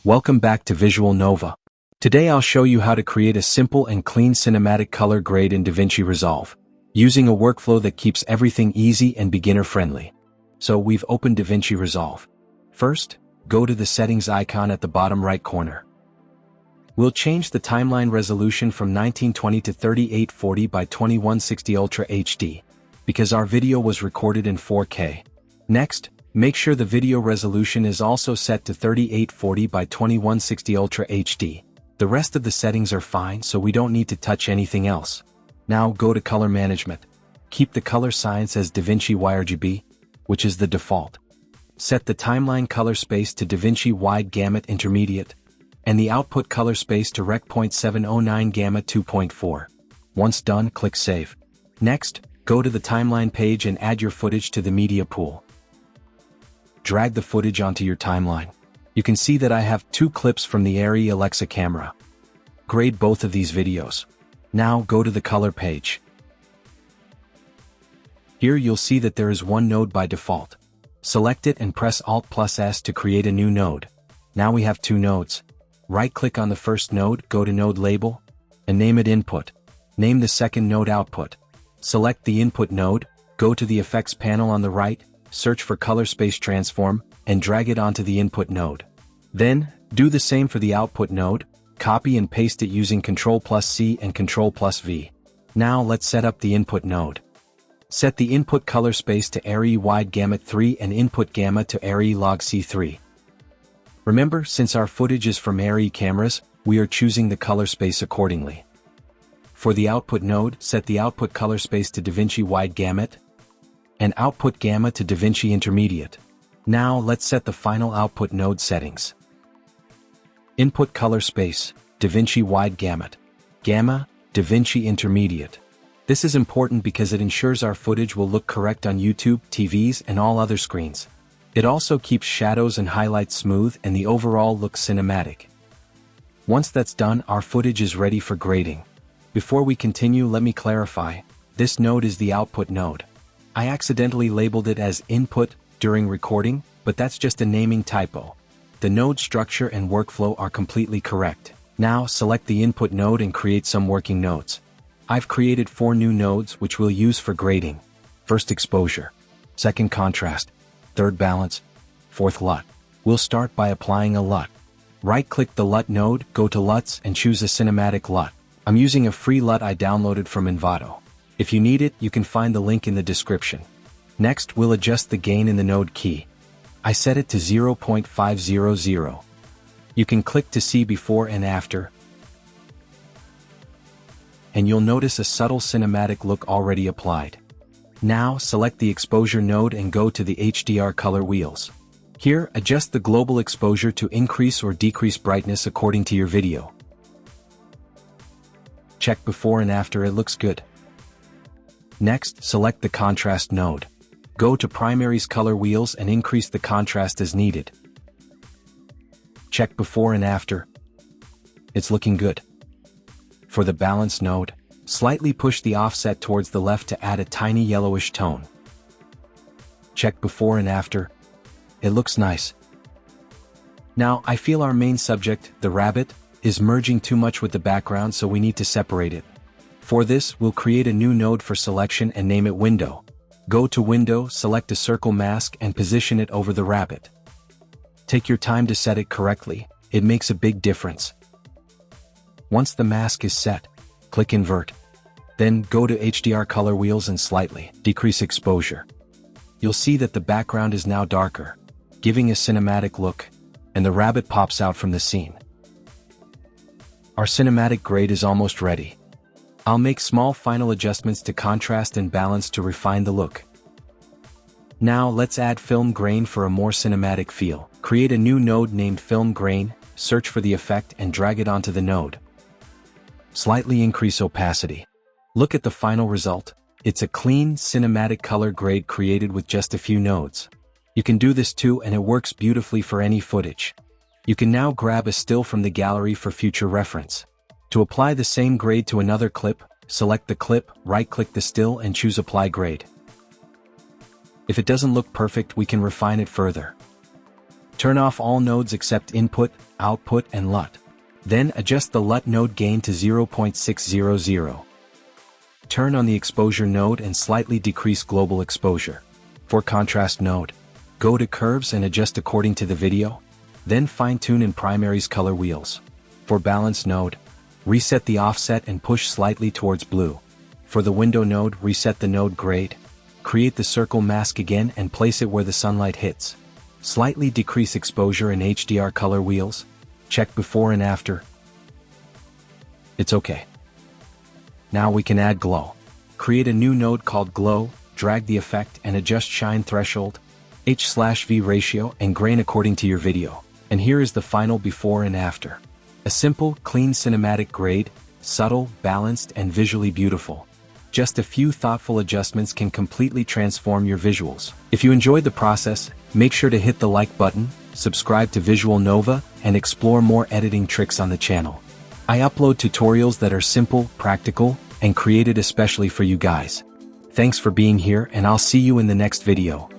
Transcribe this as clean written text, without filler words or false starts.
Welcome back to Visual Nova. Today I'll show you how to create a simple and clean cinematic color grade in DaVinci Resolve, using a workflow that keeps everything easy and beginner-friendly. So we've opened DaVinci Resolve. First, go to the settings icon at the bottom right corner. We'll change the timeline resolution from 1920 to 3840 by 2160 Ultra HD, because our video was recorded in 4K. Next, make sure the video resolution is also set to 3840 by 2160 Ultra HD. The rest of the settings are fine, so we don't need to touch anything else. Now go to Color Management. Keep the color science as DaVinci YRGB, which is the default. Set the timeline color space to DaVinci Wide Gamut Intermediate, and the output color space to Rec. 0.709 Gamma 2.4. Once done, click Save. Next, go to the timeline page and add your footage to the media pool. Drag the footage onto your timeline. You can see that I have 2 clips from the Arri Alexa camera. Grade both of these videos. Now go to the color page. Here you'll see that there is one node by default. Select it and press Alt+S to create a new node. Now we have 2 nodes. Right-click on the first node, go to Node Label, and name it Input. Name the second node Output. Select the Input node, go to the Effects panel on the right, search for Color Space Transform, and drag it onto the Input node. Then, do the same for the Output node, copy and paste it using Ctrl+C and Ctrl+V. Now let's set up the Input node. Set the Input color space to Arri Wide Gamut 3 and Input Gamma to Arri Log C3. Remember, since our footage is from Arri cameras, we are choosing the color space accordingly. For the Output node, set the Output color space to DaVinci Wide Gamut, and Output Gamma to DaVinci Intermediate. Now let's set the final Output node settings. Input color space, DaVinci Wide Gamut. Gamma, DaVinci Intermediate. This is important because it ensures our footage will look correct on YouTube, TVs, and all other screens. It also keeps shadows and highlights smooth and the overall look cinematic. Once that's done, our footage is ready for grading. Before we continue, let me clarify, this node is the Output node. I accidentally labeled it as Input during recording, but that's just a naming typo. The node structure and workflow are completely correct. Now select the Input node and create some working nodes. I've created 4 new nodes which we'll use for grading. First exposure, second contrast, third balance, fourth LUT. We'll start by applying a LUT. Right-click the LUT node, go to LUTs and choose a cinematic LUT. I'm using a free LUT I downloaded from Envato. If you need it, you can find the link in the description. Next, we'll adjust the gain in the node key. I set it to 0.500. You can click to see before and after, and you'll notice a subtle cinematic look already applied. Now, select the exposure node and go to the HDR color wheels. Here, adjust the global exposure to increase or decrease brightness according to your video. Check before and after, it looks good. Next, select the contrast node. Go to Primary's color wheels and increase the contrast as needed. Check before and after. It's looking good. For the balance node, slightly push the offset towards the left to add a tiny yellowish tone. Check before and after. It looks nice. Now, I feel our main subject, the rabbit, is merging too much with the background, so we need to separate it. For this, we'll create a new node for selection and name it Window. Go to Window, select a circle mask and position it over the rabbit. Take your time to set it correctly, it makes a big difference. Once the mask is set, click Invert. Then go to HDR color wheels and slightly decrease exposure. You'll see that the background is now darker, giving a cinematic look, and the rabbit pops out from the scene. Our cinematic grade is almost ready. I'll make small final adjustments to contrast and balance to refine the look. Now let's add film grain for a more cinematic feel. Create a new node named Film Grain, search for the effect and drag it onto the node. Slightly increase opacity. Look at the final result. It's a clean, cinematic color grade created with just a few nodes. You can do this too, and it works beautifully for any footage. You can now grab a still from the gallery for future reference. To apply the same grade to another clip, select the clip, right-click the still and choose Apply Grade. If it doesn't look perfect, we can refine it further. Turn off all nodes except input, output and LUT. Then adjust the LUT node gain to 0.600. Turn on the exposure node and slightly decrease global exposure. For contrast node, go to curves and adjust according to the video. Then fine-tune in primaries color wheels. For balance node, reset the offset and push slightly towards blue. For the window node, reset the node grade. Create the circle mask again and place it where the sunlight hits. Slightly decrease exposure in HDR color wheels. Check before and after. It's okay. Now we can add glow. Create a new node called glow, drag the effect and adjust shine threshold, H/V ratio and grain according to your video. And here is the final before and after. A simple, clean cinematic grade, subtle, balanced and visually beautiful. Just a few thoughtful adjustments can completely transform your visuals. If you enjoyed the process, make sure to hit the like button, subscribe to Visual Nova, and explore more editing tricks on the channel. I upload tutorials that are simple, practical, and created especially for you guys. Thanks for being here and I'll see you in the next video.